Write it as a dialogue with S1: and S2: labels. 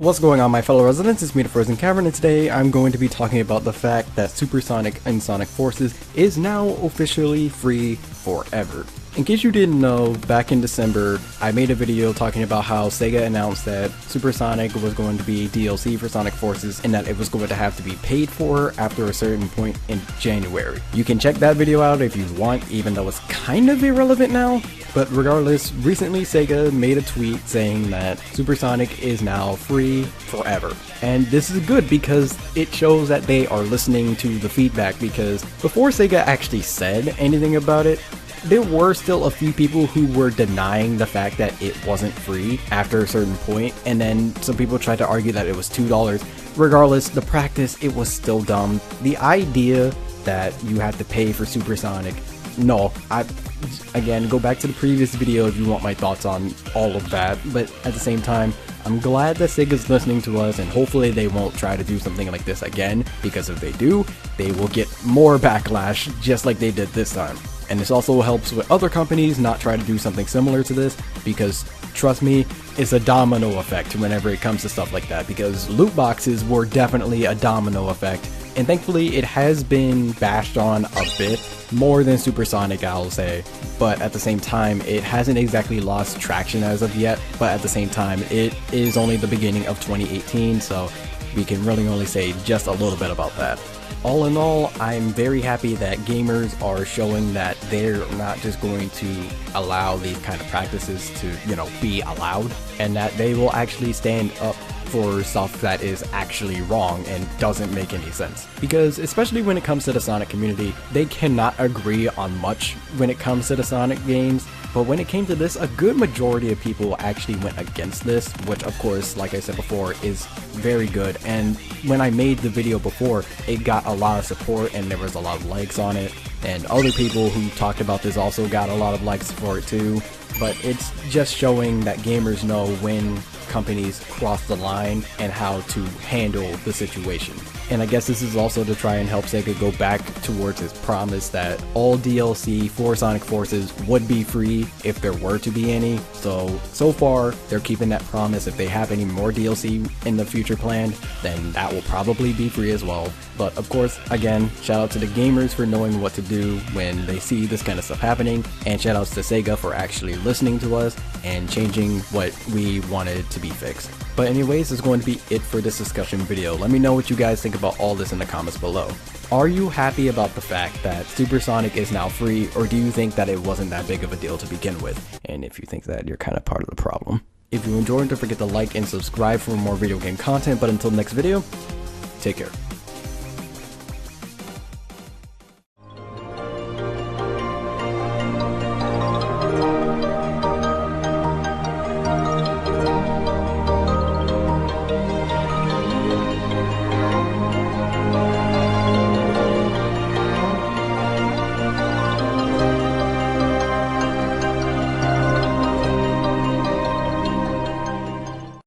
S1: What's going on, my fellow residents? It's me, TheFrozenCavern, and today I'm going to be talking about the fact that Supersonic and Sonic Forces is now officially free forever. In case you didn't know, back in December, I made a video talking about how Sega announced that Supersonic was going to be DLC for Sonic Forces and that it was going to have to be paid for after a certain point in January. You can check that video out if you want, even though it's kind of irrelevant now. But regardless, recently Sega made a tweet saying that Supersonic is now free forever. And this is good because it shows that they are listening to the feedback, because before Sega actually said anything about it, there were still a few people who were denying the fact that it wasn't free after a certain point, and then some people tried to argue that it was $2. Regardless, the practice, it was still dumb. The idea that you have to pay for Supersonic, no, again, go back to the previous video if you want my thoughts on all of that, but at the same time, I'm glad that Sega's listening to us, and hopefully they won't try to do something like this again, because if they do, they will get more backlash just like they did this time. And this also helps with other companies not try to do something similar to this, because trust me, it's a domino effect whenever it comes to stuff like that, because loot boxes were definitely a domino effect, and thankfully it has been bashed on a bit, more than Supersonic, I'll say, but at the same time it hasn't exactly lost traction as of yet, but at the same time it is only the beginning of 2018, so we can really only say just a little bit about that. All in all, I'm very happy that gamers are showing that they're not just going to allow these kind of practices to, be allowed, and that they will actually stand up for stuff that is actually wrong and doesn't make any sense. Because especially when it comes to the Sonic community, they cannot agree on much when it comes to the Sonic games, but when it came to this, a good majority of people actually went against this, which of course, like I said before, is very good. And when I made the video before, it got a lot of support and there was a lot of likes on it, and other people who talked about this also got a lot of likes for it too. But it's just showing that gamers know when companies cross the line and how to handle the situation. And I guess this is also to try and help Sega go back towards its promise that all DLC for Sonic Forces would be free if there were to be any. So far, they're keeping that promise. If they have any more DLC in the future planned, then that will probably be free as well. But of course, again, shout out to the gamers for knowing what to do when they see this kind of stuff happening, and shout outs to Sega for actually listening to us and changing what we wanted to be fixed. But anyways, this is going to be it for this discussion video. Let me know what you guys think about all this in the comments below. Are you happy about the fact that Supersonic is now free, or do you think that it wasn't that big of a deal to begin with? And if you think that, you're kind of part of the problem. If you enjoyed, don't forget to like and subscribe for more video game content, but until next video, take care.